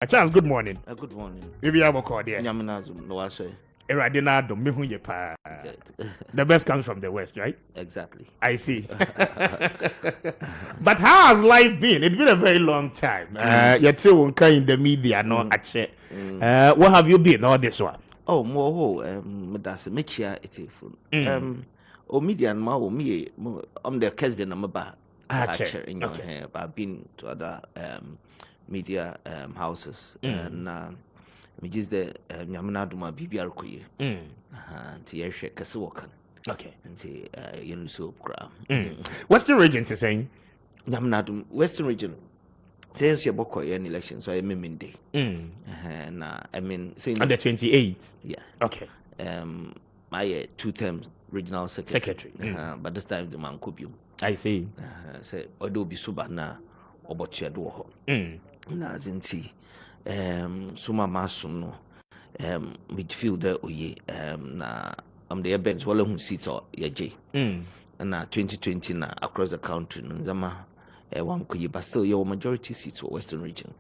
A chance, good morning. Good morning. Maybe I will call there. Nyaminazum, no, I say. Eradina do mihu ye pa. Good. The best comes from the west, right? Exactly. I see. But how has life been? It's been a very long time. You're still in the media, no, actually. What have you been all this one? Oh, more, that's a mechia, it's a phone. Oh, media and ma, me, I'm the Kessben, I'm about in your hair, but I've been to other media houses, and me just the Yamanaduma BBR Kuye, and Tiesha Kasuokan. Okay. And say, you so crab. Western region to saying? Yamanadum, Western region. Since your book an election, so I mean day. And I mean saying on the 28th. Yeah. Okay. My 2 terms regional secretary. But this time the man could be. I see. Say Odo be subana or but you do. Na zinti. Suma masum no. Midfielder oye. Na the bench wala who sits or yaje. Na 2020 na across the country nzama. One could but still your majority seats for Western region.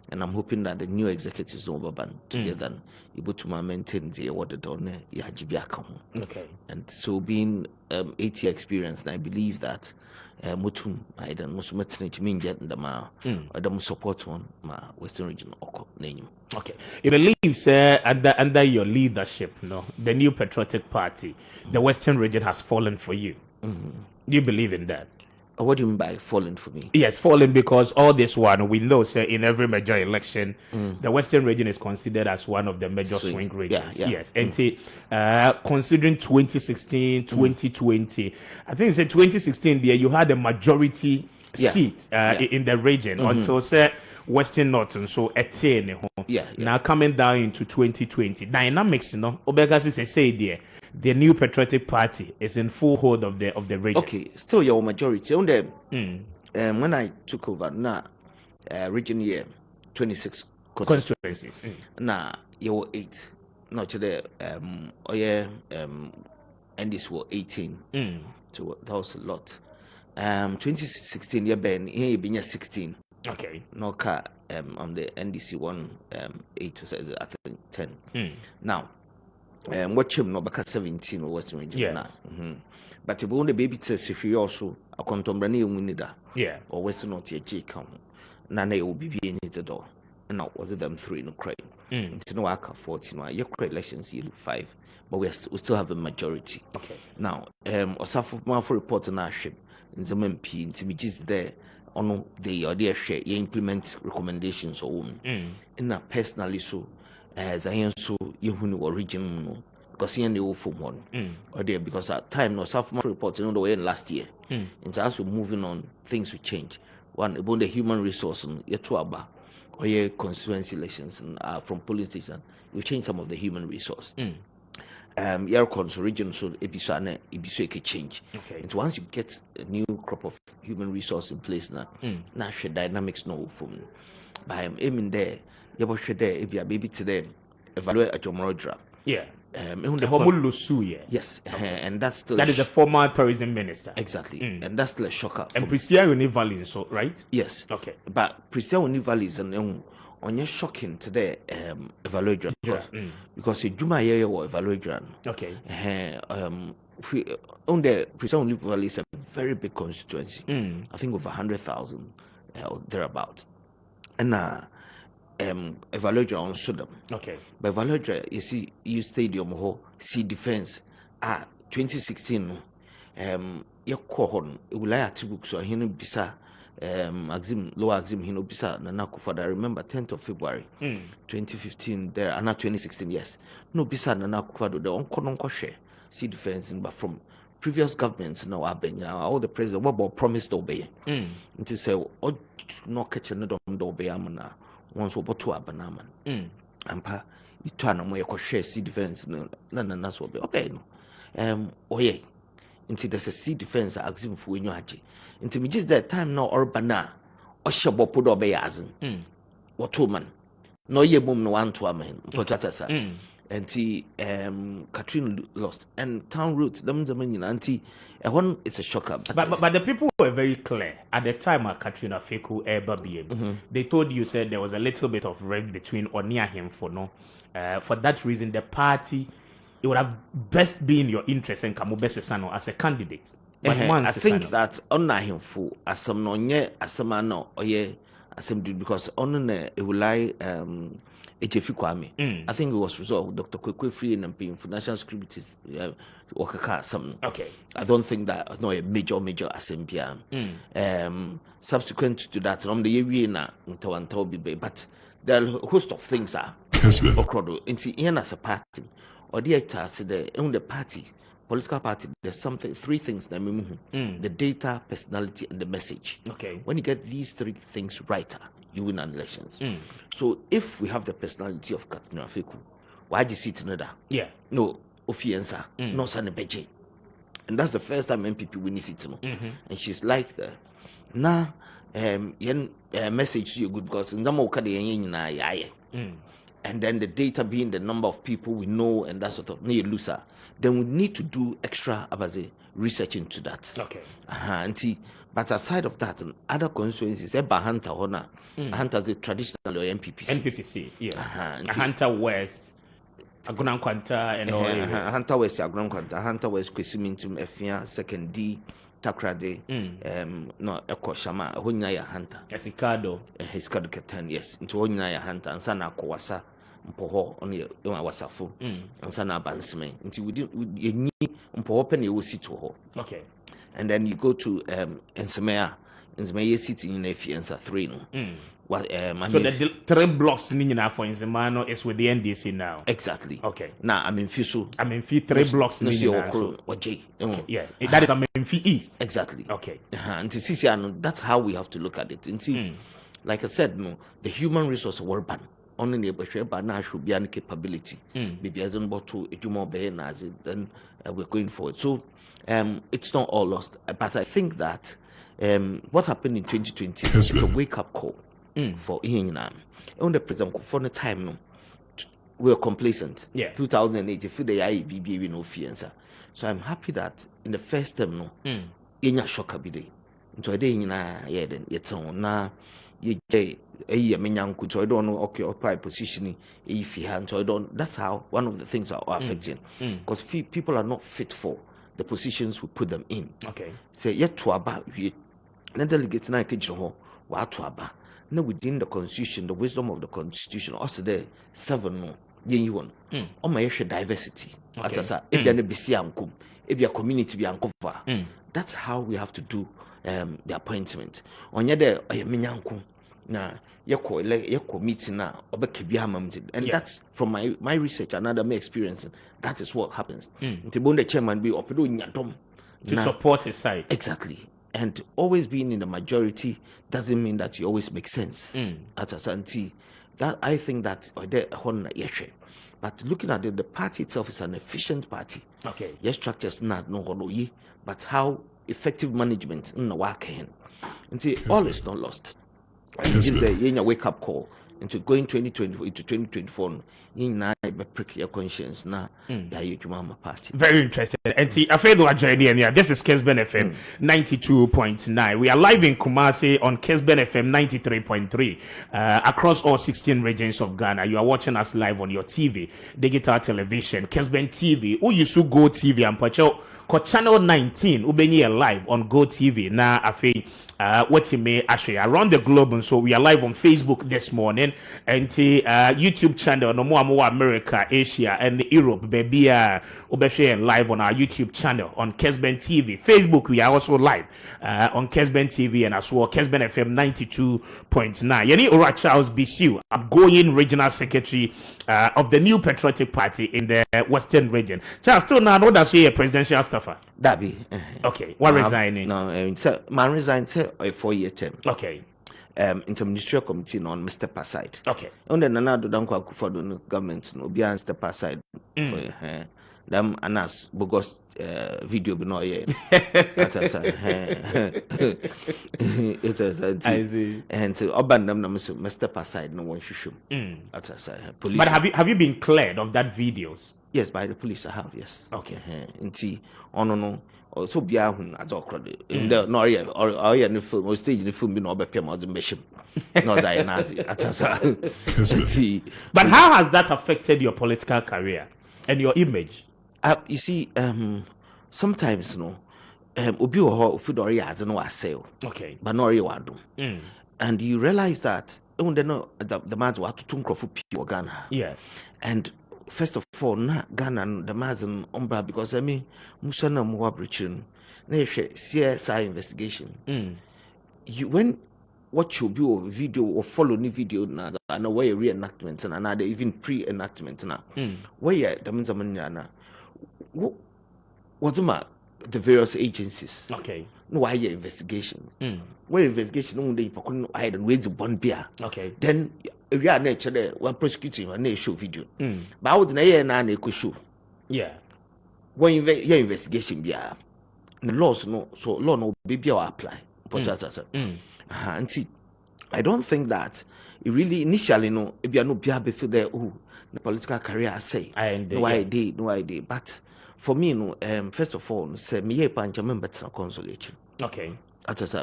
And I'm hoping that the new executives will be together able to maintain the awarded on Yajibiaka. Okay. And so being 80 experience, I believe that Mutum I don't Muslimat mean jet the ma or the support on my Western region name. Okay. You believe under your leadership, no, the new patriotic party, the Western region has fallen for you. Do you believe in that? What do you mean by falling for me? Yes, falling because all this one, we know, say, in every major election, the Western region is considered as one of the major swing regions. Yeah. Yes, and considering 2016, 2020, I think it's 2016 there, you had a majority seat in the region until, say, Western Norton, so now coming down into 2020, dynamics, you know, Obegas is say there. The new patriotic party is in full hold of the region. Okay, still your majority on them. When I took over now, region year 26 constituencies. Now you were 8. Not today. And this were 18. So that was a lot. 2016 year ben here you been 16. Okay. No car on the NDC 8 to I think 10. Now. Watch him no back 17 or Western region now. But if only baby says if you also a contemporary winida, or Western not yet come, Nana will be in the door. And now was them 3 in Ukraine. It's no aka 14. Your elections you 5, but we still have a majority. Okay. Now, Osafo Mafo report on our ship in the MP into which is there on the idea share you implement recommendations or women. And personally so. As I am so you origin because here they from one or there because at time no South report the way last year. And as we're moving on, things will change. One about the human resource and or your constituency elections and from polling station, we change some of the human resource. Your region so Bissue can change. Okay. And once you get a new crop of human resource in place now, national dynamics no from by I'm aiming there. There, if you are baby today, evaluate at your moral. Yeah. The yes, and that's still that is the former tourism minister. Exactly, and that's still a shocker. And Bissue Valley, so right? Yes. Okay. But Bissue Valley is on your shocking today. Evaluate because a Juma year or evaluate. Okay. On the Bissue Valley is a very big constituency. I think over 100,000 thereabout, and evaluate on Sodom. Okay. But evaluate you see you stadium ho see defense 2016 your kohon ulaya tibook so hino bisa exim lower exim hino bisa na nakufada. I remember 10th of February 2015 there and 2016 yes no bisa na nakufado the onko share see defense but from previous governments now abenya all the president what promised obey until say no catch no obey amana once we bought to Abanaman. Ampa, you turn on my share sea defense, no, that's what be okay. No, into there's a sea defense, I ask him for your haji. Into me just that time no urbana, or shabo put obey as what woman. No ye boom no one to a man, Potata. and Katrina lost, and town roads them anti one it's a shocker. But the people were very clear at the time at Katrina Feku BM. They told you said there was a little bit of rift between Onia him for no. For that reason, the party, it would have best be in your interest and Kamubese Sano as a candidate. But I think that Onia him for as some no nye as some no oye as some because on it will lie HFI Kwame. I think it was resolved. Dr. Kwekwe Free and NPP for national security. Okay. I don't think that a major assembly. Subsequent to that, the year na but there are a host of things are Okrodo. And as a party, or the party, political party, there's three things that the data, personality, and the message. Okay. When you get these three things right, you win an elections. So if we have the personality of Katrina Feku, why do you sit in that? Yeah. No, Ofiensa, no Sane Beje. And that's the first time NPP wins it. And she's like that. Now, message to you good because in and then the data being the number of people we know and that sort of loser, then we need to do extra research into that. Okay. And see, but aside of that, other constituencies, Hunter Hona, Hunter is traditional or NPP. NPPC, yeah. Hunter West, Agunan Kwanta, and all. Hunter West, Agunan Kwanta, Hunter West, Kwesimintum, Efia, Second D, Takrade, no, Eko Shama, Hunyaya Hunter. Esicado. Esicado Katan, yes, into Hunyaya Hunter, and Sana Kowasa. Mpoho only wasafo and sana bansme until we didn't mpoho penny will sit to ho. Okay. And then you go to Nsmea sitting in a fianza 3 no. So the 3 blocks in for Nzemano is with the NDC now. Exactly. Okay. Now I'm in Fisu. I'm in 3 blocks in yeah. That is in East. Exactly. Okay. And that's how we have to look at it. And like I said, no, the human resource were banned. Only neighbor but now should be an capability. Maybe as an to then we're going forward. So it's not all lost. But I think that what happened in 2020 is a wake-up call for Ian. On the present for the time no, we were complacent. Yeah. 2008, if the IBB we no fianza. So I'm happy that in the first term no, in a shock be day. Into a day in then it's on now. I don't know occupy position if you hand so I don't. That's how one of the things are affecting because people are not fit for the positions we put them in. Okay. Say yet to about we delegates na kitchen what to about now within the constitution, the wisdom of the constitution also there 7 no you want on my diversity as I if there be see ankum if your community be uncover. That's how we have to do the appointment on there na yeko meeting na and that's from my research and other experience. That is what happens. The chairman be to support his side. Exactly. And always being in the majority doesn't mean that you always make sense. As a santi, that I think that but looking at it, the party itself is an efficient party. Okay. Yes, structures not no but how effective management in the work all is not lost. It's a wake-up call into going 2020 into 2024. Prick your conscience now. Party. Very interesting. And see, I feel like joining here. This is Kessben FM 92.9. We are live in Kumasi on Kessben FM 93.3 across all 16 regions of Ghana. You are watching us live on your TV, digital television, Kessben TV. Who used to Go TV and Pacho channel 19. Ubenye live on Go TV. Now I feel what you may actually around the globe, and so we are live on Facebook this morning and the YouTube channel no more America, Asia, and Europe. Baby, live on our YouTube channel on Kessben TV. Facebook, we are also live on Kessben TV and as well Kessben FM 92.9. Yeni Ora Charles Bissue, outgoing regional secretary of the New Patriotic Party in the Western region. Charles, still now, what does he a presidential staffer? That be okay. What resigning? No, man resigned a 4-year term. Okay. Interministerial committee on Mr. Paside. Okay. And then another don't for the government no be step aside for them anas bogus video be no yeah. That's it's a and to urban them must step aside no one should. That's police. But have you been cleared of that videos? Yes, by the police I have, yes. Okay. Nti ono no so bia hu adokro in the no or no film or stage the film be no obepem odin beshim. No that nazi atasa. But how has that affected your political career and your image? You see, sometimes no obi wo fi do ya no asel. Okay. But no you ado. And you realize that when the man wa to nkrofo pi Ghana. Yes. And first of all, na Ghana the Mazin umbra because I mean Musana Muabrichin, CSI investigation. You when watch your video or follow the video now and away reenactment and another even pre-enactment now. Where the Manzamaniana what's the various agencies. Okay. No why your investigation. Where investigation only couldn't hide and wait to bond beer. Okay. Then if you are nature there, one prosecuting and they show video. But I was na year na could show. Yeah. When your investigation be the laws no so law no baby or apply. And see, I don't think that it really initially no if you are no be feel there the political career I say. No idea. But for me no first of all say me ye pancha member to consolation. Okay.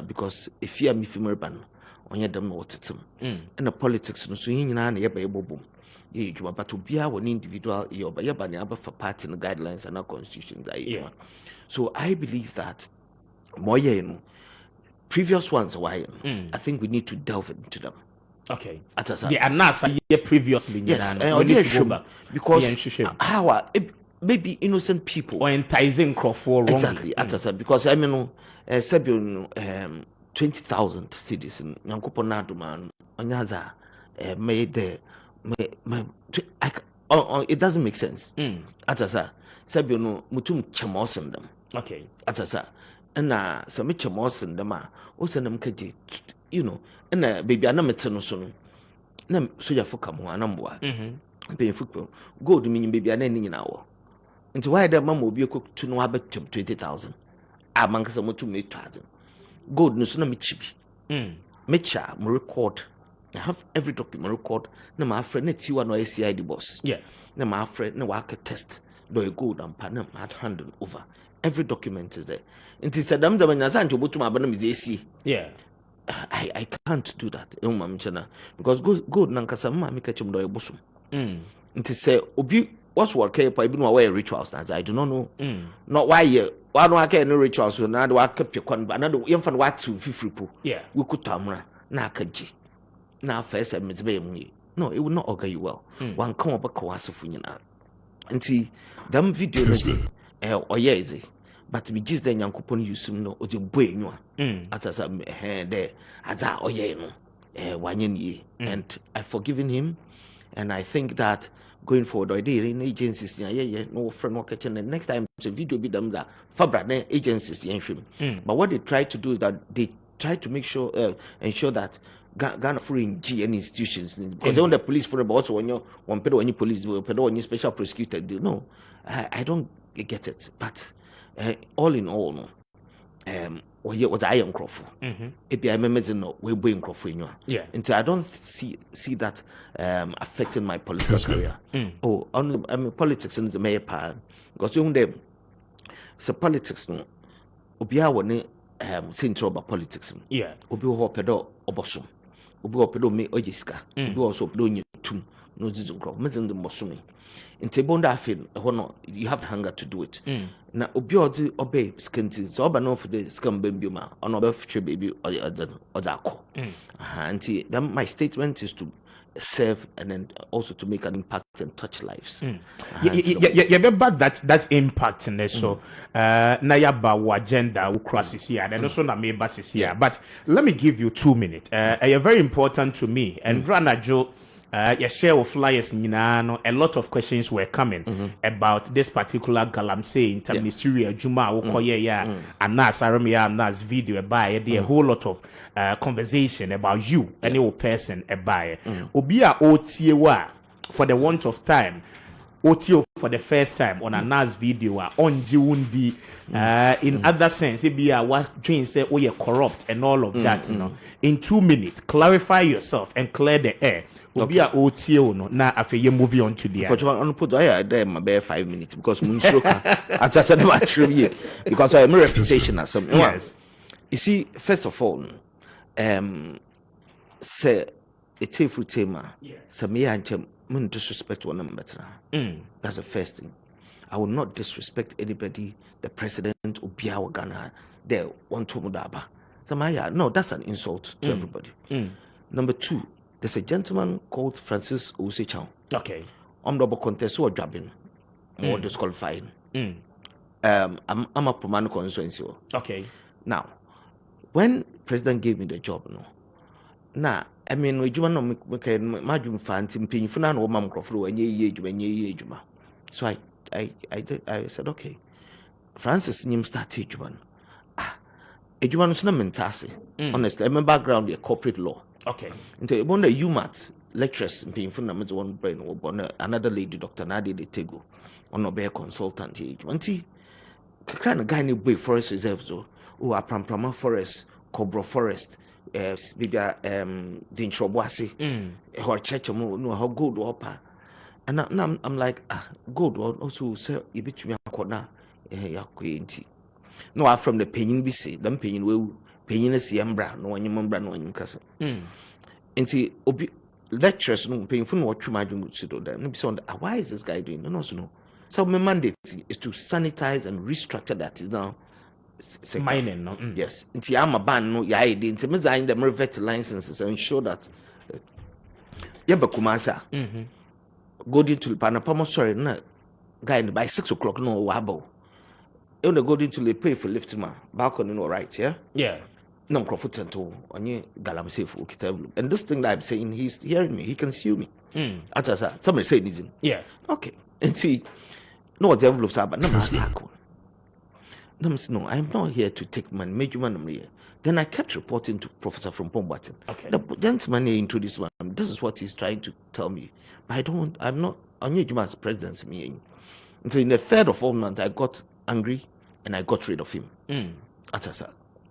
Because if you are me female ban onye dem no wotetem and the politics no so nyina na yeba yebobom ye djuma but obia one individual yeba na aba for party no guidelines and our constitution that djuma. So I believe that moye no previous ones why I think we need to delve into them. Okay. The anasa ye previously yes we need to go back because how maybe innocent people or enticing for exactly because I mean Sebion 20,000 cities in Yankopo Naduman Onyaza made it doesn't make sense. Atasa Sebion Mutum Chamosen them. Okay. Atasa and some Chamosen them are also them kaji, you know, and baby anametano soon. Nam soya for come one number. Paying football. Go to mean baby an ending in hour. Into why the mum will be a cook to no about 20,000. Among some to make 2,000. Gold no sooner me chippy. Mecha me record. I have every document record. No my friend net you no ACID boss. Yeah. No my friend no work test. Do a gold and partner had handed over. Every document is there. And it's a damn the man to go to my banam is AC. Yeah. I can't do that. Because gold nankasama make a chum do a bosom. It is say obi what's work here for even away rituals as I do not know. Not why you one wake no rituals so now I keep your con but another infant what to fifripo. Yeah. We could tamra na kaji. Na first me. No, it would not augur you well. One come up a kawasufunyana. And see them video or yes. But we just then yankupon use no or the boy no. As there as oh yeah no 1 year. And I've forgiven him and I think that going forward, I did in agencies, no friend or kitchen. And next time, it's a video be them that Fabra agencies, but what they try to do is that they try to make sure, ensure that Ghana free in GN institutions because they want the police for but also when you want pedo any police, pedo any special prosecutor. No, I don't get it. But all in all, no. Or yet was I am Crawford. If I remember, no, we're being Crawford. Yeah. Until I don't see that affecting my political career. Oh, I mean, politics in the mayor part because you know, so politics no. Obia wone central about politics. Yeah. Obi ho pedo obosom. Obi ho pedo me ojiska. Obi also pedo nyitum no zizu Crawford. Me zin the bosumi. Into bonda afin no you have the hunger to do it. Na obi odi obey skinti so oba no for the scam baby ma ono be future baby or akọ. And then my statement is to serve and then also to make an impact and touch lives. Yeah, but that's impact in this. So na ya ba wa agenda wo crisis here and also na me basis here. But let me give you 2 minutes. Very important to me and Branajo your share of flyers a lot of questions were coming about this particular galamsey interministerial Juma Okoye and Nas Aramia and Nas video a whole lot of conversation about you any old person a buyer. Obia Otiewa for the want of time. OTO for the first time on a NAS video on Jiwundi in other sense it be a what dream say oh you're corrupt and all of that you know in 2 minutes clarify yourself and clear the air will be a OTO no now after you moving on to the but you want to put there my bare 5 minutes because I just said because I am a reputation as something. Yes. You see, first of all, say it's a full tema. So me and mun disrespect one another. That's the first thing. I will not disrespect anybody, the president, Obiawa Ghana, they want to mudaba. So no, that's an insult to everybody. Number two, there's a gentleman called Francis Osechang. Okay. Double contest or jobbing or disqualifying. I'm a Promano constituency. Okay. Now, when president gave me the job, no. Now, I mean, we do not make a fancy pin for no mam crofro and ye. So I said, okay. Francis Nim started Juban. Ejuban is not mentasi. Honestly, my background is corporate law. Okay. Until one the UMAT lecturers paying for one brain or another lady, Dr. Nadi de Tego, on a bear consultant age. One tea. Kind of guy in the forest reserves, oh, Apramprama Forest, Cobra Forest, maybe Dinchobwasi, or Chechamo, no, how good wapa. And now I'm like, good, also say, you bet me a corner, no, I'm from the Penin BC, them Penin will Penin is Yambra, no one Yambra, no one castle. And see, lecturers, no painful, what you might do to them. Why is this guy doing? No, no. So my mandate is to sanitize and restructure that is now mining, no? Yes. Until I'm a ban, no, yeah, I didn't. I'm the vet licenses and ensure that Yaba Kumasa go into the Panapamo, sorry, no, guy by 6 o'clock, no, wabo. You want to go into the pay for lifting my balcony, no, right? Yeah? Yeah. No, Crawford and on you, Galam safe, and this thing that I'm saying, he's hearing me, he can sue me. Somebody say it. Yeah. Okay. And see, no, the envelopes are, but no, I'm not here to take money. Major man here. Then I kept reporting to Professor from Pombatin. Okay. The gentleman here into this one. This is what he's trying to tell me. But I'm not on your Juman's presidency meeting. Until in the 3rd of all month, I got angry and I got rid of him.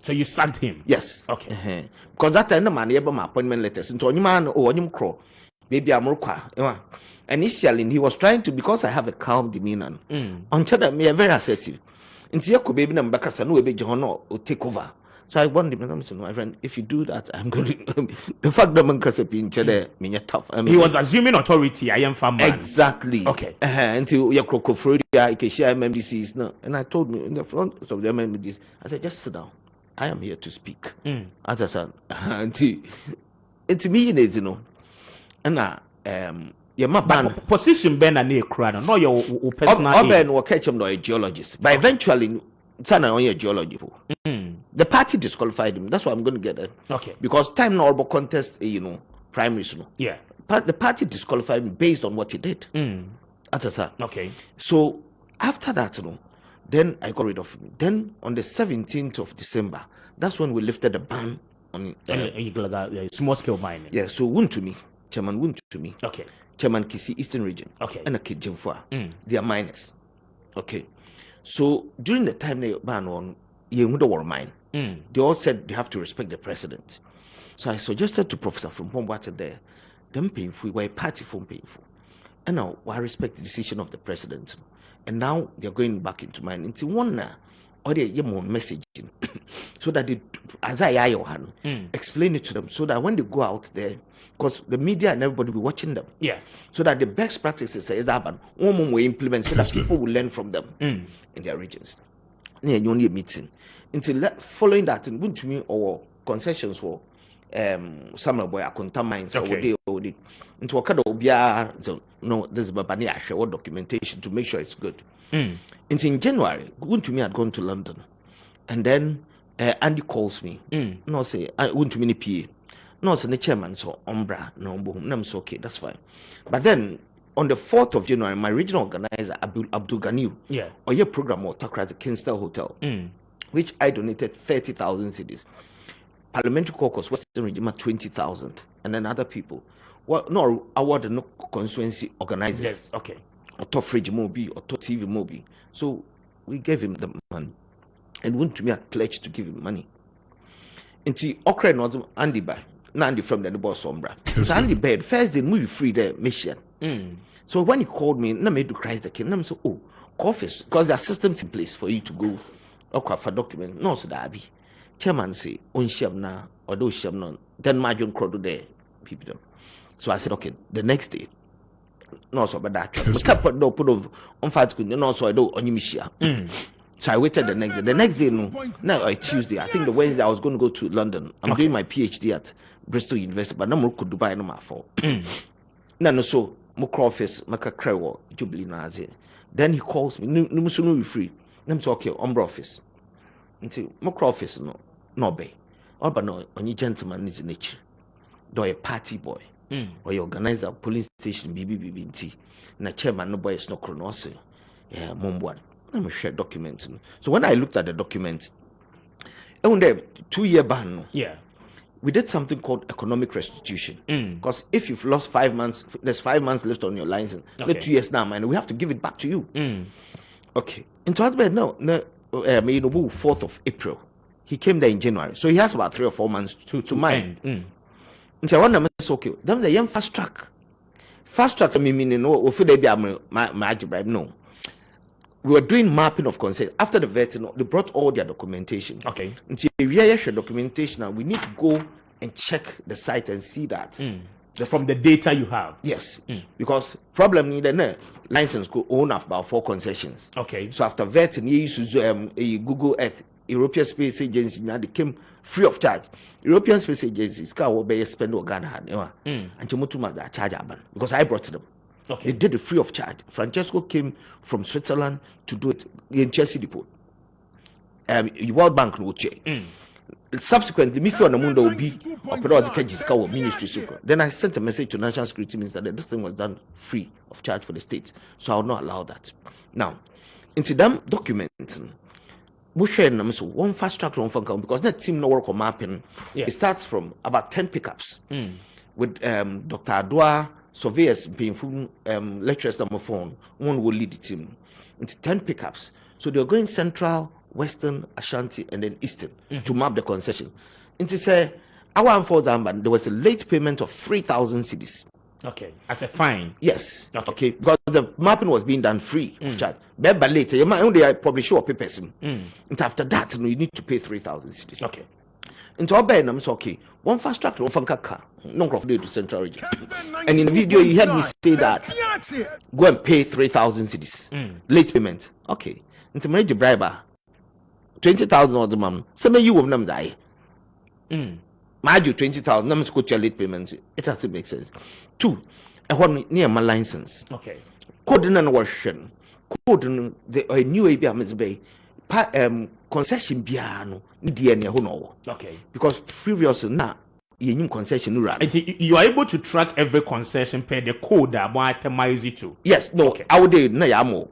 So you sacked him? Yes. Okay. Because that time the man ever my appointment letters. Into any man or any crow. Maybe I'm Rukwa. Initially, he was trying to, because I have a calm demeanor, until that me very assertive. Until you baby and Bakasa no be John or take over. So I warned him, my friend, if you do that, I'm going to the fact that Mankasa being cheddar mean tough. He was assuming authority, I am from exactly. Okay. Until your crocofredia, I can share MMDCs. No, and I told me in the front of the MMDCs, I said, just sit down. I am here to speak. As I said, until it's me, you know. And yeah, my position Ben and near crown, no your personal. Ben will catch him a geologist, but eventually, son only a geology. The party disqualified him. That's what I'm going to get at. Okay. Because time normal contest, primaries, Yeah. But the party disqualified him based on what he did. As I said. Okay. So after that, then I got rid of him. Then on the 17th of December, that's when we lifted the ban on small scale mining. Yeah. So Wun to me. Chairman Wun to me. Okay. Chairman Kisi Eastern Region. Okay. And a kid Jimfua. They are miners. Okay. So during the time they ban on the war mine, they all said they have to respect the president. So I suggested to Professor from Pombwata there, them painful, we're a party from painful. And now I respect the decision of the president. And now they're going back into mine. Into one now, or they more messaging so that they, as I explain it to them so that when they go out there, because the media and everybody will be watching them. Yeah. So that the best practices is happen. One will implement so that people will learn from them in their regions. Yeah, you only a meeting. Until following that, in to me or concessions for summer boy akonta mines or day into a so no, there's Babani Asha or documentation to make sure it's good. Until in January, to me had gone to London. And then Andy calls me. No, say I went to mini PA. No, so the chairman so Umbra, no boom. I'm so okay, that's fine. But then on the 4th of January, my regional organizer Abdul Ganiu, or your program or talk at the Kingston Hotel, which I donated 30,000 cedis. Parliamentary caucus, Western Region 20,000, and then other people. Well, no award no constituency organizers. Yes, okay. or fridge mobi or TV mobi. So we gave him the money and went to me a pledge to give him money. And see, okra not Andy by Nandy from the boss sombra. So Andy bed first the movie free there mission. So when he called me, I made to Christ the king. I'm so office because there are systems in place for you to go for document. No, so that be chairman say on sham na or those sham none. Then margin crowd there people. So I said okay. The next day, no so but that. But no put of on fight good. No so I do on you. So I waited the next day. The next day, no, Tuesday. I think the Wednesday I was going to go to London. I'm doing my PhD at Bristol University, but no could Dubai no more for. No, so Mokra office, Maka Krewo, Jubilee Nazi. Then he calls me. No, so we free. I'm okay. Umbra office. Until Mokra office, no bay. All but no, only gentleman is in nature. Do a party boy, or you organize a polling station, BBBT. Na chairman, no boy is no chronos. Yeah, Mumwan. Let me share documents. So when I looked at the document, on the 2-year ban, we did something called economic restitution. Because if you've lost 5 months, there's 5 months left on your license. Okay. 2 years now, man, we have to give it back to you. Okay. In Toddbed, no, 4th of April. He came there in January, so he has about 3 or 4 months to mine. And so I want to okay. Then the young fast track. Fast track, I mean, no, no. We were doing mapping of consent after the vetting. They brought all their documentation. Okay. Until we have documentation, and we need to go and check the site and see that from the data you have. Yes, because problem in the license could own about 4 concessions. Okay. So after vetting, you used to Google Earth, European Space Agency. Now they came free of charge. European Space Agency, will be spend organ hand, and Chimutuma charge because I brought them. Okay. They did it free of charge. Francesco came from Switzerland to do it in Chelsea Depot. World Bank will check. Subsequently, Mifi on the Mundo will be or ministry. Then I sent a message to National Security Minister that this thing was done free of charge for the state. So I will not allow that. Now, into them documents, we share them so one fast track one phone because that team no work on mapping. It starts from about 10 pickups with Dr. Adwa. Surveyors being full lecturers on my phone, one will lead the team into 10 pickups. So they're going central, western, Ashanti, and then eastern to map the concession. Into say, our unfolded, there was a late payment of 3,000 cedis. Okay, as a fine. Yes. Okay, because the mapping was being done free of charge. But later, you might only publish your papers. And after that, you need to pay 3,000 cedis. Okay. Into our bed, I'm okay. One fast track, one funka car, no crop to Central Region. And in the video, you heard me say that go and pay 3,000 cedis. Late payment. Okay. Into major briber 20,000 or the mom. Some of you will not die. Mind you, 20,000, numbers go to your late payment. It has to make sense. 2, I want near my license. Okay. Code in an version. Code in the new ABM Bay. Concession piano okay, because previously now you concession you are able to track every concession per the code that might itemize it to. Yes, no, okay. I would na yamo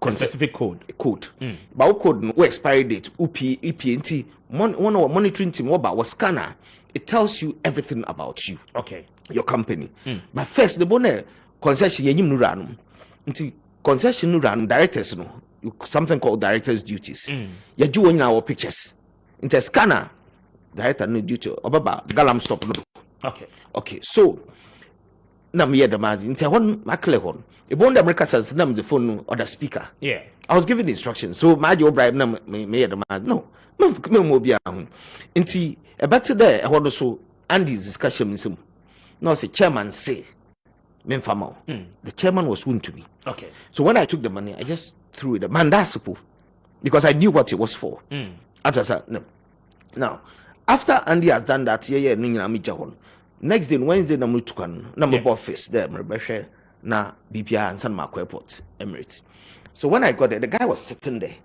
specific code but code no expiry date EPNT one of monitoring team about was scanner. It tells you everything about you, okay, your company. But first the bone concession yenyim no ranum nti concession no ranum directors no something called director's duties. You do in our pictures. In the scanner, director no duty. Obaba galam stop no. Okay. Okay. So na me the man. In the one maklehon. If one the America says nam the phone or the speaker. Yeah. I was given the instructions. So my job bribe na me the man. No. Me mo bia ho. Inti e better there e hodo so Andy's discussion nsem. No say chairman say me fama. The chairman was wound to me. Okay. So when I took the money, I just threw it. Man, that's simple. Because I knew what it was for. No. Now, after Andy has done that, next day, Wednesday, I'm going to office there, na BPI and San Marco Airport, Emirates. So when I got there, the guy was sitting there,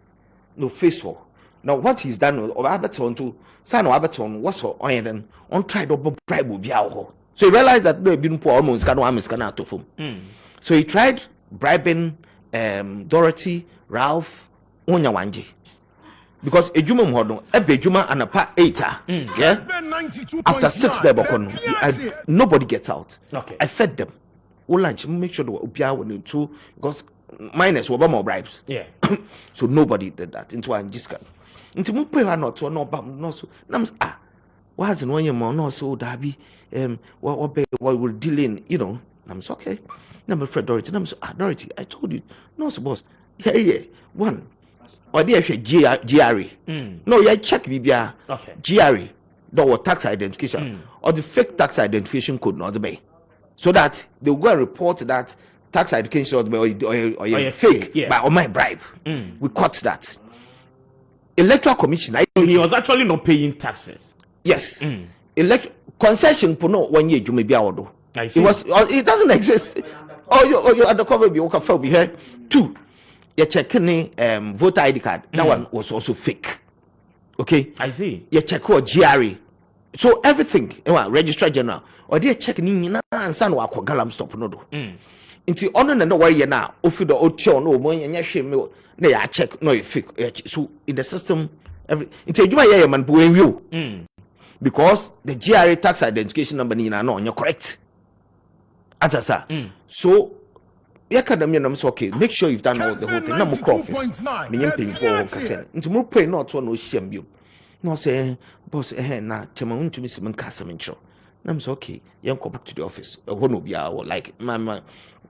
no face for. Now, what he's done, or Aberton to San Aberton, was for iron on tried to bribe Biao. So he realized that no, been poor almost can't to phone. So he tried bribing Dorothy, Ralph, Onyawanji. Because a Juma Modon, a Bejuma and a pa 8. Yeah? After 6 nobody gets out. Okay. I fed them. Lunch, make sure they were when they too, because minus more bribes. Yeah. So nobody did that. Into one just into mo pay her not to no bam no so nams what's in 1 year more no so dabi what we're dealing, you know. I'm so okay. Number Fred Dorothy. I'm so Dorothy, I told you. No so boss. Yeah. One. Or there GRE. No, yeah, check BBA. Okay. GRE. That was tax identification. Or the fake tax identification code not the bay. So that they will go and report that tax identification or fake, yeah. by my bribe. We caught that. Electoral Commission. He was actually not paying taxes. Yes. Concession for no 1 year you may be out. It doesn't exist. You undercover be okay here. 2. You're checking voter ID card. That one was also fake. Okay. I see. You check what GRE. So everything, Registrar General, or they checking and son wa galam stop no do. Inti ono na no worry na ofi the ocho no mo nya hwe na ya check no fake. So in the system every inti ejuma ye man bu enwi because the GRA tax identification number ni na no onye correct. Atasa. So academy na so okay, make sure you've done all the whole thing. Na mo office. Me nyempin for kase. Inti mo pray not to no hiem bio. No say boss na chema untumi simen kase mencho. Na me so okay, you go back to the office. No be like mama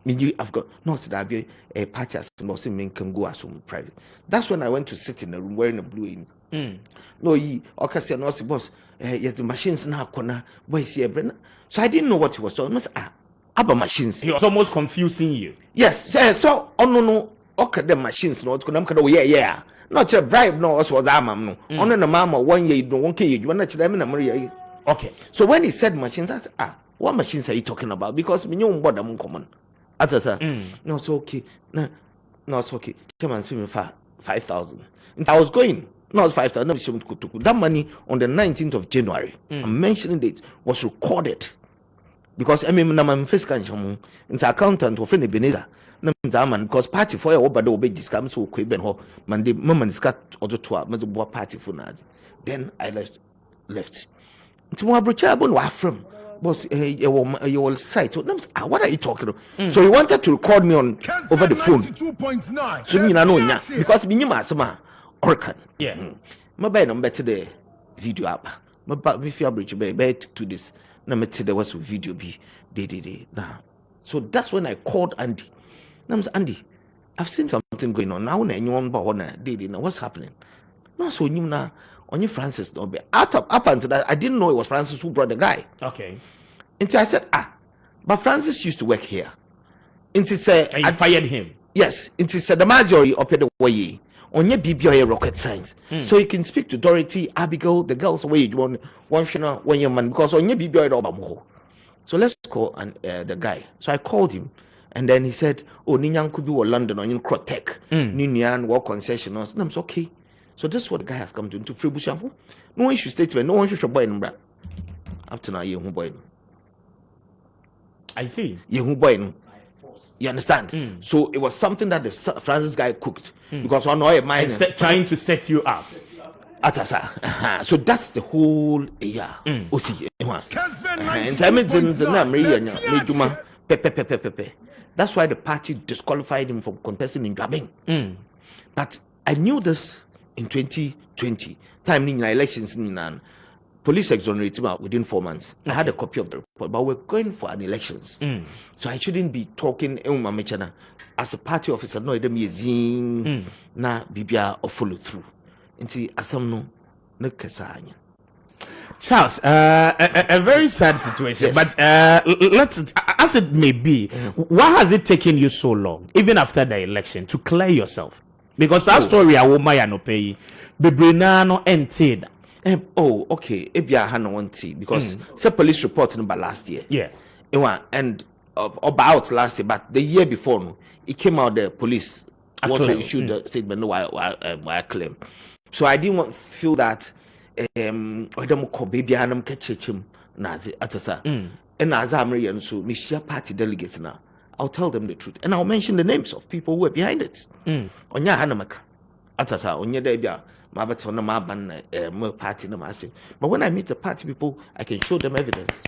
I've got no said a party as most men can go as private. That's when I went to sit in the room wearing a blue in. No, okay, say no, boss. Yes, the machines now corner. Boy, see a so I didn't know what he was talking about. Abba machines. He was almost confusing you. Yes, so no, okay, the machines no, yeah. Not a bribe, no, also the mama no. On the mama 1 year, no 1 year, you want to them in Maria. Okay. So when he said machines, I said, what machines are you talking about? Because we know what I'm common. No, it's okay. No, it's okay. Chairman pay me 5,000. I was going. No, it's 5,000. That money on the 19th of January, I'm mentioning date, was recorded. Because I mean, I'm first country. It's accountant of friend Ebenezer. Because party for your obado obey discount so quick ben ho Monday moment is cut or to party for nad. Then I left. To more brochable wa from. Boss, your site. What are you talking about? So he wanted to record me on over the phone. So me know because me ma Orkan. Yeah. My buy number to the video app. My if you bridge be to this. Na me there was a video be day. Now. So that's when I called Andy. Now Andy, I've seen something going on. Now anyone but what's happening? No, so you na only Francis no be up until that I didn't know it was Francis who brought the guy. Okay. Until I said but Francis used to work here. Until say I fired him. Yes, until said the majority up the way on your BBI rocket science. So you can speak to Dorothy, Abigail, the girls away one when your man because on your BBI. So let's call the guy. So I called him. And then he said, oh, Ninyan could be London or in Crotech, Ninyan, war concessioners. And I'm so okay. So this is what the guy has come to into free Bushafu. No one should statement, no one should buy him. Up to now, you boy. I see. You boy. You understand? So it was something that the Francis guy cooked because on our mind trying to set you up. So that's the whole That's why the party disqualified him from contesting in Grabing. But I knew this in 2020. Time in elections in police exonerated within 4 months. I had a copy of the report, but we're going for an elections. So I shouldn't be talking as a party officer. No, it me na bibia or follow through. Inti asamno no kesanya. Charles, a very sad situation, yes. But let's, as it may be, why has it taken you so long, even after the election, to clear yourself? Because that story I will no pay, Bibrinano and okay. Ebia Hana one tea because the police report number last year. Yeah. And about last year, but the year before, no, it came out the police want to issue the statement. No, I claim. So I didn't want to feel that. Baby Hanam Ketchum Nazi Atasa. And as I'm reading, so Michia party delegates now. I'll tell them the truth. And I'll mention the names of people who are behind it. On your Hanamaka Atasa, on your debia, Mabatona Maban, more party no massive. But when I meet the party people, I can show them evidence.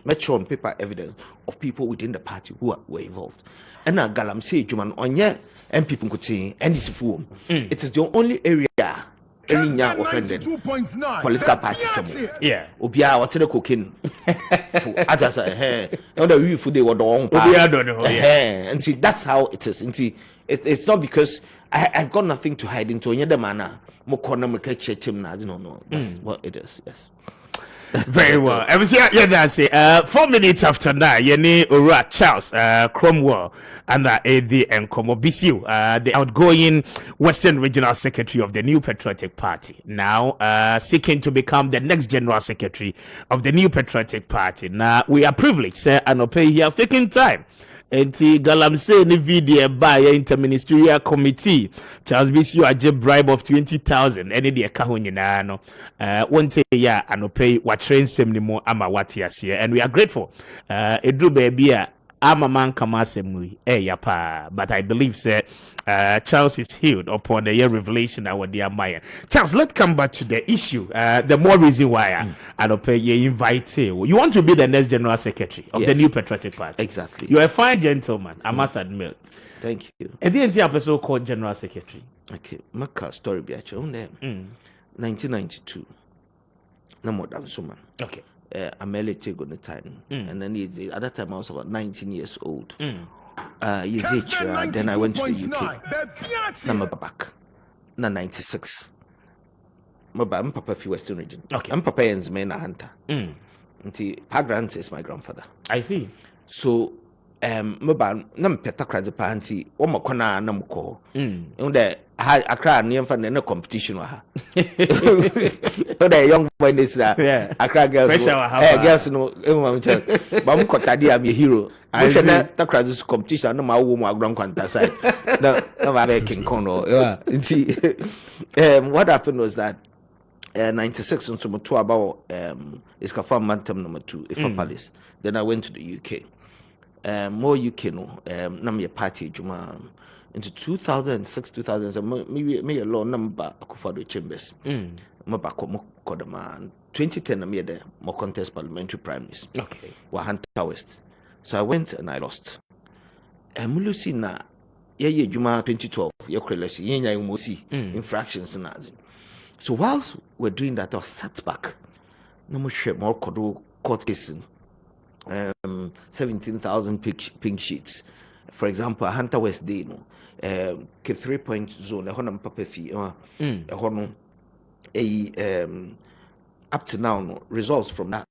met show on paper evidence of people within the party who were involved. And now Galamsey Juman on yeah, and people could say, and this form. It is the only area area offended political parties. Yeah. Obia what the cocaine. I just say, on the roof they were the wrong and see that's how it is. And see, it's not because I've got nothing to hide into any other manner. More corner, no. That's what it is. Yes. Very well. I was here, that's it. 4 minutes after that, Yeni Ura Charles Cromwell and AD and Komo Bissue, the outgoing Western Regional Secretary of the New Patriotic Party, now seeking to become the next General Secretary of the New Patriotic Party. Now, we are privileged, sir, and Opay, he has taken time. Enti Galamsey ni video by interministerial committee Charles Bissue a bribe of 20,000 any de ka ho nyina no won te ya anopai wa train sem ni mo ama wate ase and we are grateful edru ba bia ama man kama asem ya pa but I believe say Charles is healed upon the revelation our dear Maya. Charles, let's come back to the issue. The more reason why anopai you invite you want to be the next General Secretary of the New Patriotic Party. Exactly. You are a fine gentleman, I must admit. Thank you. And the entire episode called General Secretary. Okay, my story be actually on there. 1992. No more than so man. Okay. I'm early take on the time, and then at that time I was about 19 years old. Then I went to the UK. Now I'm back. Now 96. I'm Papa fi Western region. Okay. I'm Papa ends me na hunter. Pagrant is my grandfather. I see. So mba na mpeta kraze pa anti wo makona na mko unde akra ne mfa na competition wa ha the young boy this akra girls girls no enwa mcha ba mkotade am hero I said that kraze competition no ma wo mu agron kwanta side na ba be king kono see what happened was that 96 on some to about Iskafa Mantam number 2 Ifa Palace. Then I went to the UK. More UK no nam your party juma into 2006 2007 maybe a low number akufado chambers mabako mo kodama 2010 am there more contest parliamentary primaries okay Wahanta West. So I went and I lost mulusi na ye juma 2012 ye election ye nya mosi infractions na. So whilst we're doing that I was sat back no more court case 17,000 pink sheets. For example, Hunter West Day, no, 3-point zone, a honor papa fee, a honor, up to now, no, results from that,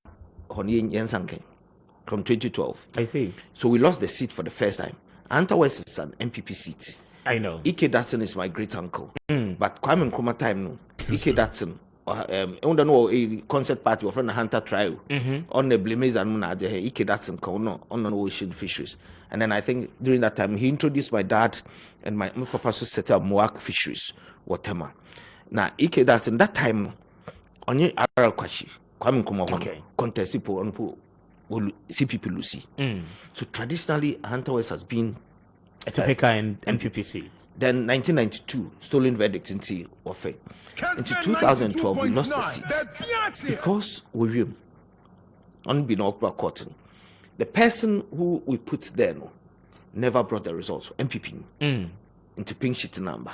from 2012. I see. So we lost the seat for the first time. Hunter West is an NPP seat. I know. Ike Datsun is my great uncle. But Kwame Nkrumah time, no, Ike Datsun. I don't know a concert party of a hunter trial on the Blamise and Munaje, Ike Datsun on ocean fisheries. And then I think during that time he introduced my dad and my papa to set up Moak fisheries, whatever. Now Ike Datsun that time on your Kwashi, Kwame Nkrumah contest people on CPP Lucy. So traditionally Hunter West has been a typical NPP seat. Then 1992 stolen verdict into Ofe. Into 2012 we lost the seat because we unbeknownst to cotton. The person who we put there never brought the results. MPP into pink sheet number.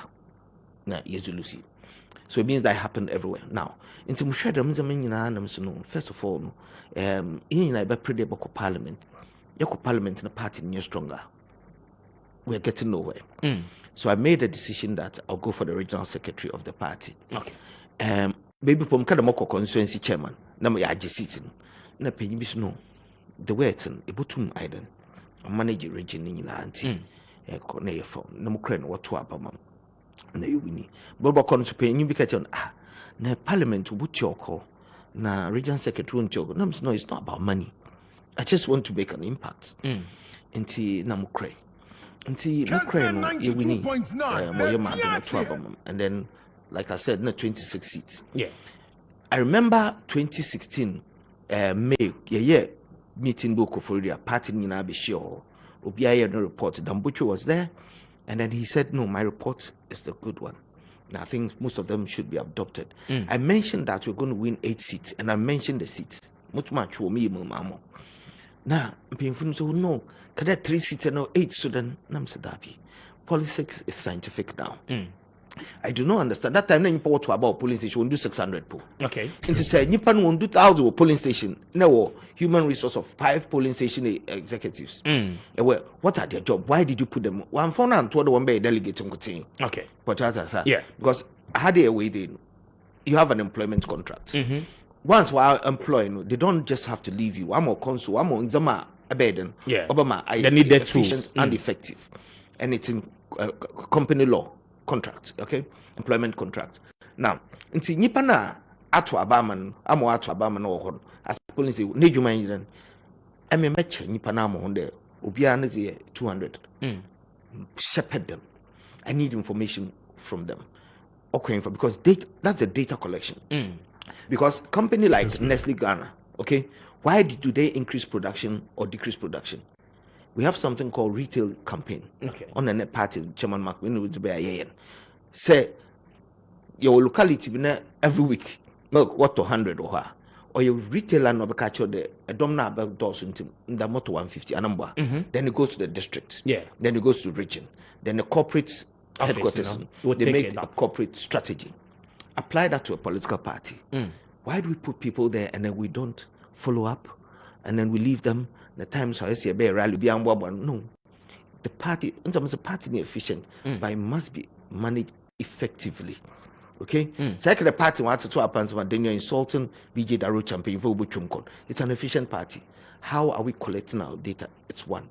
Now Lucy. So it means that happened everywhere. Now into first of all, in pretty about parliament. Your parliament in the party near stronger. We're getting nowhere. So I made a decision that I'll go for the regional secretary of the party. Okay. Maybe from Kadamoko constituency chairman. Now I just sitting. Na penibis no. The way it's in Ibutum Iden. I manage a region in Lanti. Cornea phone. No more what to abamam. Na you wini. Bobo cons paying you because na parliament will put your call. Na regional secretary won't joke. No, it's not about money. I just want to make an impact. Inti namukre. Until and then, like I said, 26 seats. Yeah, I remember 2016 May meeting Boko for the party in Abishio. Obiaya no report. Dambuchu was there, and then he said, "No, my report is the good one. Now I think most of them should be adopted." I mentioned that we're going to win 8 seats, and I mentioned the seats. Much for me, mamo. Now, painful so no, kada 3 seats and no 8 Sudan nam sadabi. Politics is scientific now. I do not understand. That time, you to about polling station, won't do 600 po. Okay. And to say, you won't do 1,000 polling station. No, human resource of 5 polling station executives. Well, what are their job? Why did you put them? One phone and two one by delegate. Okay. But yeah, because had they away, you have an employment contract. Once while employing, they don't just have to leave you. I'm more consul, I'm more Zama Abaden. Yeah. Obama, they need the efficient tools and effective. And it's in company law. Contract, okay, employment contract. Now, nti nipa na ato abaman, amo ato abaman no ho. As police say, ne dwuma yin. I me match nipa na amo ho de. Obia na say 200. Shepherd them. I need information from them. Okay, because that's the data collection. Because company like Nestle Ghana, okay, why do they increase production or decrease production? We have something called retail campaign. Okay. On the net party, Chairman McWin would be a say your locality every week milk what to 100 or her. Or your retailer no catch the a domna about doors into the motor 150 a number. Then it goes to the district. Yeah. Then it goes to region. Then the corporate Office, headquarters. They make a corporate strategy. Apply that to a political party. Why do we put people there and then we don't follow up? And then we leave them. The times I see a bear rally be no. The party, in terms of party efficient, but it must be managed effectively. Okay? Second, the party wants to happen, then you're insulting BJ Daro champion for Buchumkon. It's an efficient party. How are we collecting our data? It's one.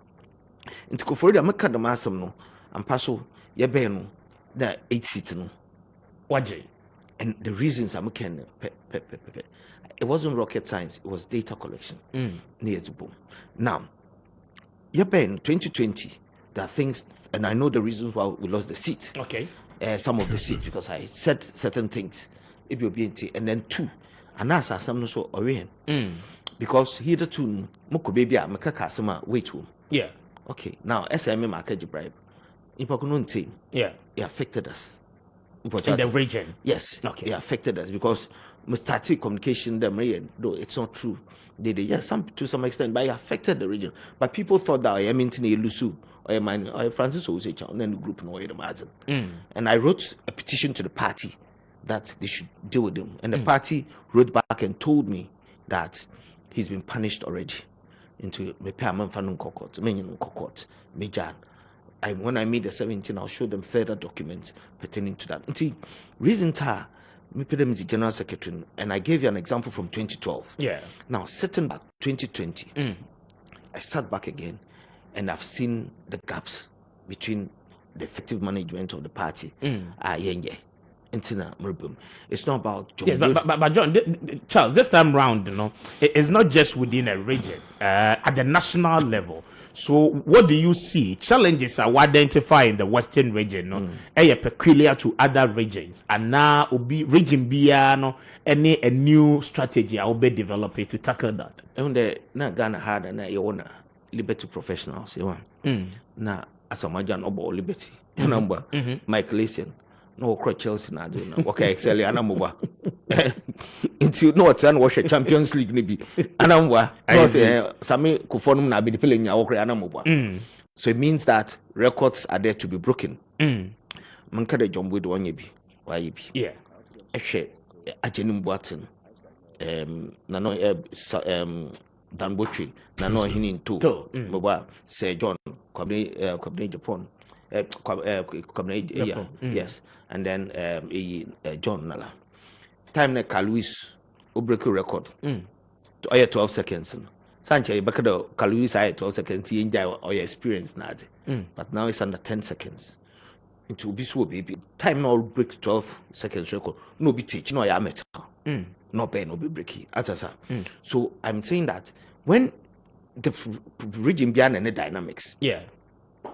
Into Kofori, I'm not the massam no, and Paso, Yabeno, there are 8 seats no. Wajay. And the reasons I'm can it wasn't rocket science, it was data collection. Near to boom. Now, in 2020, there are things, and I know the reasons why we lost the seats. Okay. Some of the seats, because I said certain things. It will be and then 2, and that's some so orient. Because here the 2, Moko baby, Makakasama, wait home. Yeah. Okay. Now, SMM market bribe. Ipakunun yeah. It affected us. In the region. Yes. Okay. It affected us because we started communication them, though it's not true. They did, yes, to some extent, but it affected the region. But people thought that I mean Lusu or Francis Osage and then the group no imagine. And I wrote a petition to the party that they should deal with them. And the party wrote back and told me that he's been punished already into Mepaman Fanun Kokot, Menin Kokot, Mejan. When I made the 17, I'll show them further documents pertaining to that. And see, reason ta, me put them as the general secretary, and I gave you an example from 2012. Yeah. Now, sitting back 2020, I sat back again, and I've seen the gaps between the effective management of the party. It's not about John. Yes, but John, Charles, this time round, it's not just within a region, at the national level. So, what do you see? Challenges are identified in the Western region, peculiar to other regions, and now be region any a new strategy I will be developing to tackle that. And the na Ghana had and you want liberty professionals, you want na as a majan about liberty number Michael Asian. No, Chelsea na do na. Okay, excel anamuba. Until no turn wash Champions League nibi. Anamwa. I say Sami Kufonum na be the playing ya okre anamuba. So it means that records are there to be broken. Manka de jombo do onye bi. Why bi? Yeah. Ehwe ajenim boaten. Na no Dan Botry na no hini nto. Boba Sir John Kwabne Japan. Yes, and then John Nala. Time na Kaluis Obreku record. 12 seconds. Sanche Bakado Kaluis 12 seconds. He enjoy or your experience nad. But now it's under 10 seconds. Into Bissue baby. Time now break 12 seconds record. No be teach. No ya met. No pay no be breaky. So I'm saying that when the region behind any dynamics. Yeah.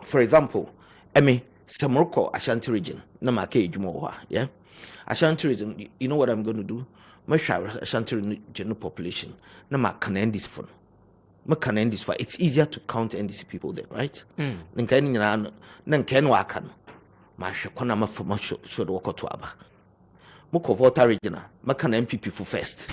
For example. Samoroko Ashanti region, Namake Jumoa, yeah. Ashanti region, you know what I'm going to do? Masha Ashanti region population, Nama can end this for. It's easier to count NDC people there, right? Nanken Wakan, Masha Konama for should walk to Abba. moko Volta regional maka na NPP for first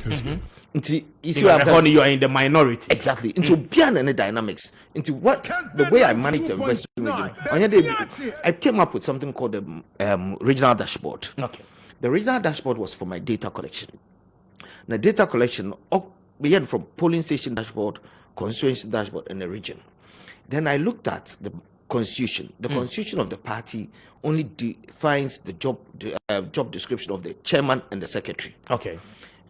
nti you see you are in the minority exactly into beyond any dynamics into what the way I manage the Western region. I came up with something called the regional dashboard. Okay. The regional dashboard was for my data collection. The data collection began from polling station dashboard, constituency dashboard, and the region. Then I looked at the constitution. The constitution of the party only defines the job description of the chairman and the secretary. Okay.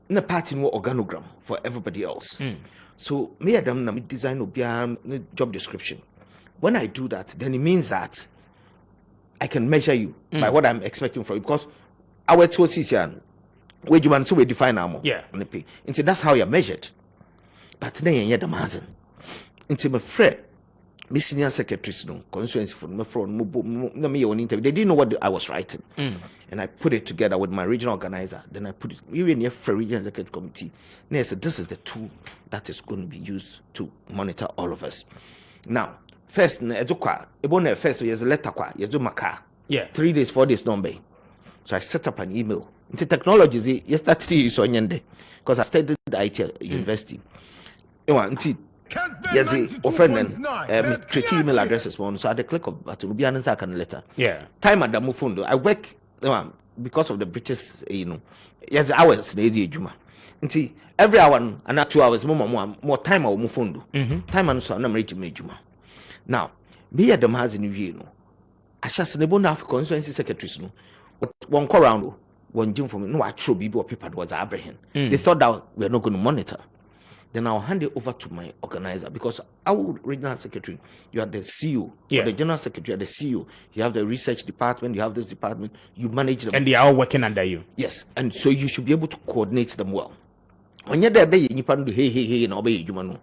In the party, no organogram for everybody else. So me adam na me design obiara job description. When I do that, then it means that I can measure you by what I'm expecting from you, because our TOCC wage man so we define our pay. And so that's how you're measured. But then you're the mazen. Into my friend, me senior secretaries no constituency for me from me on interview. They didn't know what I was writing. And I put it together with my regional organizer. Then I put it even here for regional executive committee. And I said, this is the tool that is going to be used to monitor all of us. Now, first, first there's a letter maka. 3 days, 4 days, number. So I set up an email. Into technology, yesterday is on yende because I studied the IT at university. Yes, offering create email addresses one. So at the click of button, be an second letter. Time at the Mufundo. I work because of the British, yes, hours the Juma. See, every hour and not 2 hours more time I will Mufundo. Time and so I'm ready to Juma. Now, be at the Mazin Vino. I just never know constituency secretaries no. One call round one Jim for me. No, I throw people paper was Abraham. They thought that we are not going to monitor. Then I'll hand it over to my organizer, because our regional secretary, you are the CEO, the general secretary, you are the CEO, you have the research department, you have this department, you manage them. And they are all working under you. Yes, and so you should be able to coordinate them well. When you're there, hey, and obey you,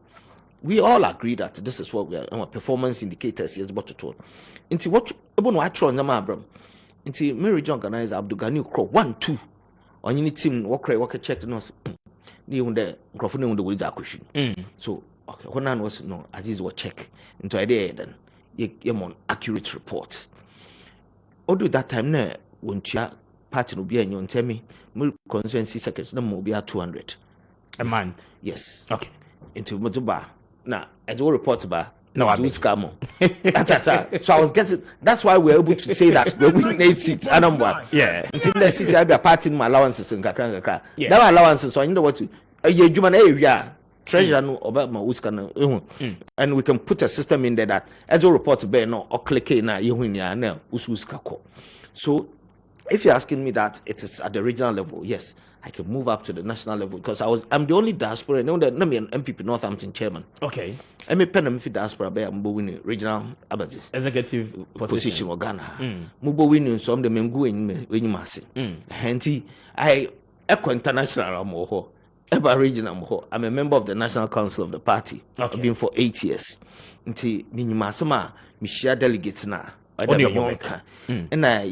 we all agree that this is what we are, our performance indicators is what to talk. Into what I try on the Abram. Into my regional organizer, Abdul Ghani, 1, 2, on any team, work check the nurse. The microphone the words are question. So okay, when I was no Aziz was check into idea then you on accurate report. Although that time now when you party no be and tell me constituency secretary no more be 200 a month. Yes. Okay. Into Motuba. Now I do report ba no do scam. That's so I was getting that's why we're able to say that we're winning 8 seats. And I'm one. Yeah. Until the seats I be a part in my allowances in kakra. That allowances, so I know what to human area treasure no about my uska and we can put a system in there that as a report be no or click na you win ya na ususka ko. So if you're asking me that it is at the regional level, yes, I can move up to the national level, because I'm the only diaspora. No, that me an NPP Northampton chairman. Okay. I may pen them for diaspora be I'm winning regional abazis executive position of Ghana. Mubo winning some the mengu in masi. Henti I eco international more. Ever regional, I'm a member of the National Council of the party. I've been for 8 years. Until Minimasama, Michelle delegates now. And I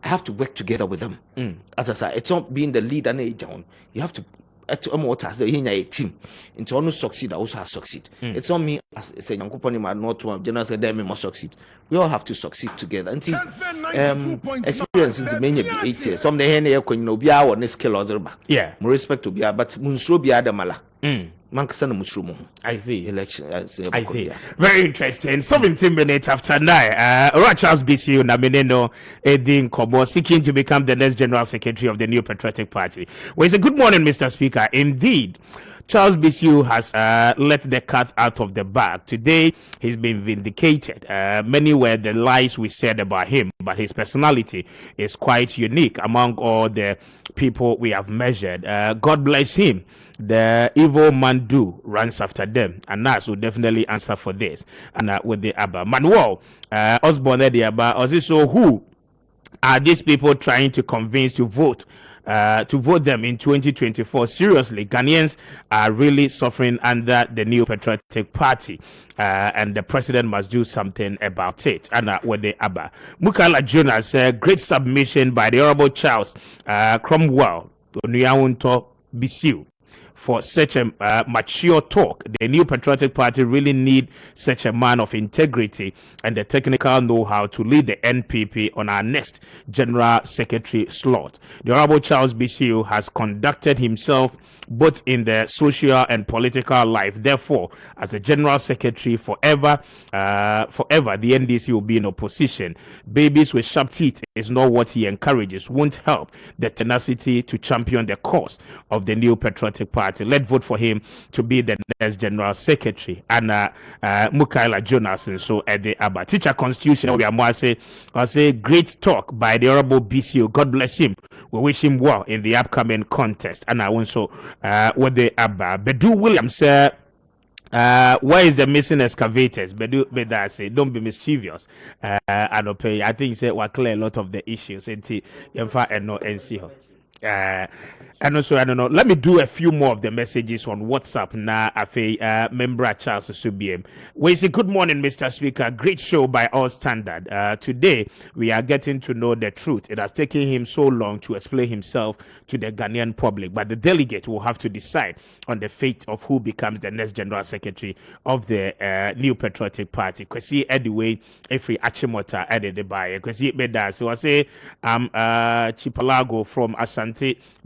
have to work together with them. As I said, it's not being the lead and a down. You have to a team. Into almost succeed, I also have succeed. It's not me as a young company, not one general said they must succeed. We all have to succeed together. And see, experience in the many 8 years. Some the hen no be our next skill or yeah, more respect to be but Munsro be Adamala. Mankasana Musrumo. I see. Election. I see. Very interesting. 17 minutes after 9. Charles Bissue Namineno Edin Kobo seeking to become the next General Secretary of the New Patriotic Party. Well, it's a good morning, Mr. Speaker. Indeed, Charles Bissue has let the cat out of the bag. Today, he's been vindicated. Many were the lies we said about him, but his personality is quite unique among all the people we have measured. God bless him. The evil man do runs after them, and Nas will definitely answer for this. And with the Abba Manuel Osborne, the Abba, also who are these people trying to convince to vote them in 2024? Seriously, Ghanaians are really suffering under the New Patriotic Party, and the president must do something about it. And with the Abba Mukala Jonas, great submission by the Honorable Charles Cromwell Bissue for such a mature talk. The New Patriotic Party really need such a man of integrity and the technical know-how to lead the NPP on our next General Secretary slot. The Honorable Charles Bissue has conducted himself both in the social and political life. Therefore, as a General Secretary forever, the NDC will be in opposition. Babies with sharp teeth is not what he encourages, won't help the tenacity to champion the cause of the New Patriotic Party. Let's vote for him to be the next General Secretary. And Mukaila Jonathan, so at the Abba Teacher Constitution, we are say great talk by the Honorable BCO. God bless him. We wish him well in the upcoming contest. And I also what the Abba Bedu Williams where is the missing excavators? But I say, don't be mischievous. I don't pay. I think say we clear a lot of the issues. And no NC. And also, I don't know. Let me do a few more of the messages on WhatsApp now. Member Charles Subiem. We say, good morning, Mr. Speaker. Great show by all standard. Today, we are getting to know the truth. It has taken him so long to explain himself to the Ghanaian public, but the delegate will have to decide on the fate of who becomes the next General Secretary of the New Patriotic Party. Kwesi anyway, every Achimota added by Kwesi Beda. So I say, Chipalago from Ashanti.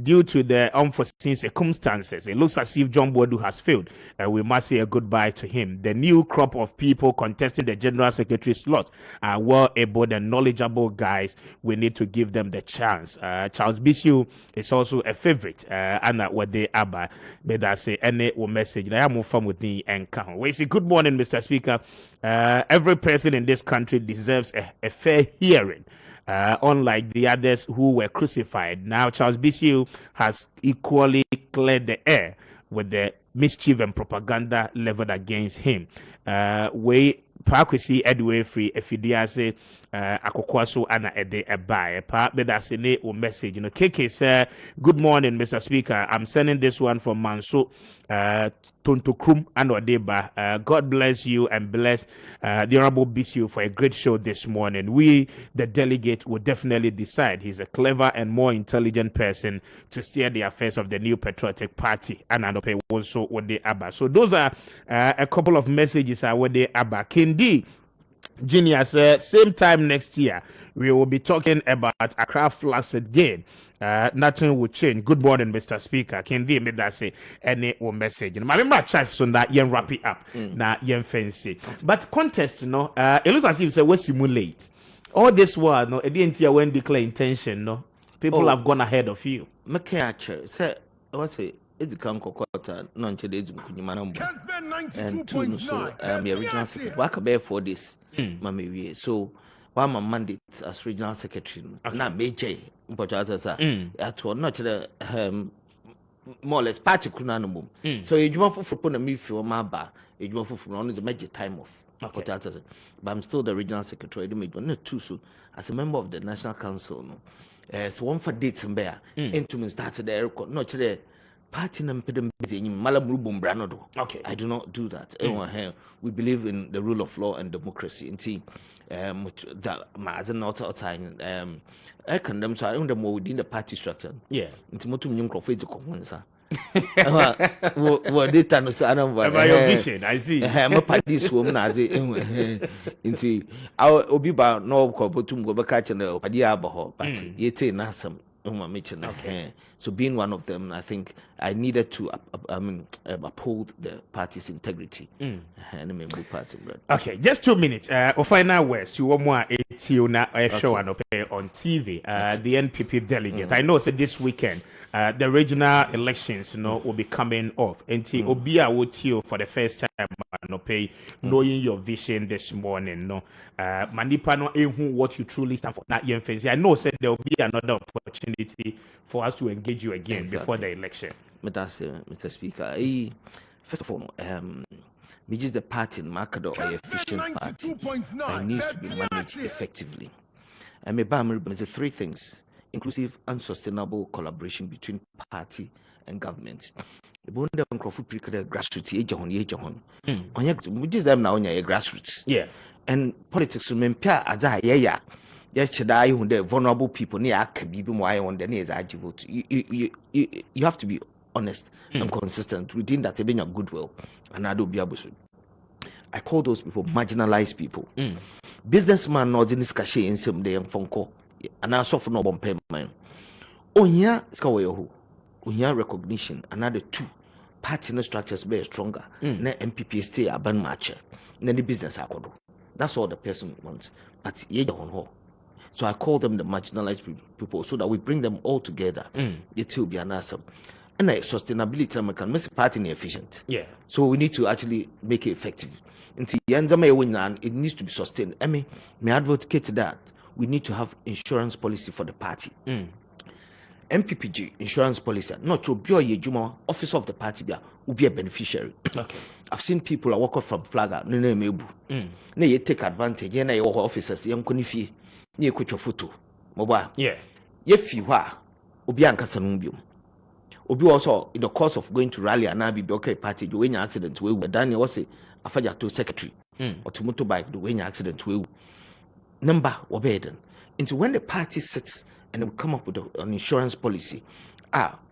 Due to the unforeseen circumstances, it looks as if John Bodu has failed. We must say a goodbye to him. The new crop of people contesting the General Secretary slot are well-able and knowledgeable guys. We need to give them the chance. Charles Bissue is also a favorite. And what they are, but I say any message. I am from with me and count. We say good morning, Mr. Speaker. Every person in this country deserves a fair hearing. Unlike the others who were crucified. Now, Charles Bissue has equally cleared the air with the mischief and propaganda leveled against him. We Pakwesi Edway Free Efidiase Akokwaso Ana Ede Ebae Pa Bedasene o message. KK say good morning, Mr. Speaker. I'm sending this one from Manso Tontokrum and Odeba. God bless you and bless the Honorable Bissue for a great show this morning. We, the delegate, will definitely decide. He's a clever and more intelligent person to steer the affairs of the New Patriotic Party. And Anope also with the Abba. So those are a couple of messages with the Abba. Kendi Genius, same time next year, we will be talking about Accra Flats again. Nothing will change. Good morning, Mr. Speaker. Can they make that say any message? I remember chance so that you wrap it up. Na yen fancy. But contest, it looks as if we simulate. All this while, no, it didn't hear when declare intention, no. People have gone ahead of you. Makacher, say, what's it? It's a Kankokota, non chedid Kunimano. And two, so the original secretary. What about for this, Mammy? So, one my mandate as regional secretary, not major. But others are at one, not the more or less party kunanum. So you want for put a me for my bar, you want for on the major time off. But I'm still the regional secretary, not too soon as a member of the National Council. No, so one for dates and bear, intimate started the record, not the party and pedam Malamubum Branado. Okay, I do not do that. We believe in the rule of law and democracy. And see, that as an time, I condemn so I don't more within the party structure. Yeah, into Motum Young Crawford to convince her. What they turn us around by your vision, I see. I'm a party woman as it into our Obiba no Copotum go back catching the Padiabaho, but yet Nasam. Okay. So being one of them, I think I needed to uphold the party's integrity. Okay, just 2 minutes. Final words to one more show on TV. The NPP delegate. I know this weekend the regional elections, will be coming off. And Obia would you for the first time, knowing your vision this morning. No, Manipa no what you truly stand for. Not young fancy. I know there will be another opportunity for us to engage you again before the election. Mr. Speaker, first of all, which is the party market or efficient party that needs to be managed effectively. And the three things: inclusive and sustainable collaboration between party and government. The bond of grassroots, which is them now on your grassroots. Yeah, and politics remain pure as I yes, die when the vulnerable people near can be more on the near vote. You have to be honest and consistent within that even your goodwill and I do be able to. I call those people marginalized people. Businessman no in this cache in some day and phone call and I suffer no bomb payment. Oh yeah, Skawayo. Unya recognition, another two party structures be stronger. Na NPP stay a ban matcher. Then the business akodo. That's all the person wants. But ye on ho. So I call them the marginalized people so that we bring them all together. It will be an awesome. And sustainability can make party efficient. Yeah. So we need to actually make it effective. Until the end of it needs to be sustained. I mean, may advocate that we need to have insurance policy for the party. MPPG insurance policy, not to be a Juma officer of the party, will be a beneficiary. Okay. I've seen people who work from Flagger, no name Mebu. They take advantage, and your officers, young Kunifi, near Kucho Futu, mobile. Yeah. If you are, Obianca Sanumbium. Obi also, in the course of going to rally and Nabi Boke party, the winning accident, we were Daniel was a Faja to secretary or to motorbike, the winning accident, we number Wabeden. Into when the party sits and we come up with an insurance policy,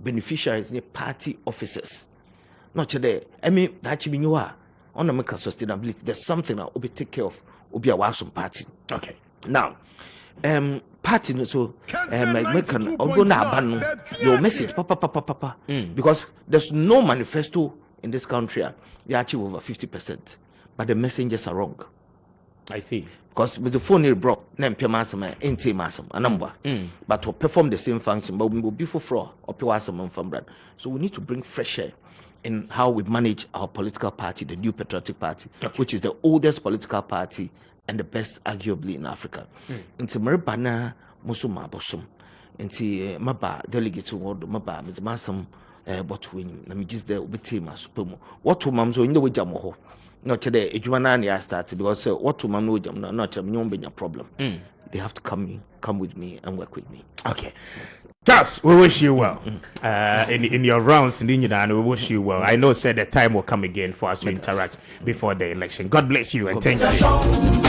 beneficiaries near party officers. Not today. I mean, that you are on the make sustainability. There's something that will be take care of. Will be a wasum party. Okay. Now, party so make an your message, papa, because there's no manifesto in this country. They achieve over 50%, but the messengers are wrong. I see. Because with the phone you brought, name Piamasam, ain't a number. But to perform the same function, but we will be for fraud or Piawasam and from brand. So we need to bring fresh air in how we manage our political party, the New Patriotic Party, which is the oldest political party and the best arguably in Africa. Into Maribana Musuma Bosum, into Maba delegates ward Maba, Miss Massam, but when let me just there with team as Supermo. What two mums in the way Jamoho? Not today, I started because what to man with them, not a problem. They have to come with me and work with me. Okay. Charles, we wish you well. In your rounds in India, we wish you well. I know, said the time will come again for us to interact before the election. God bless you and thank you.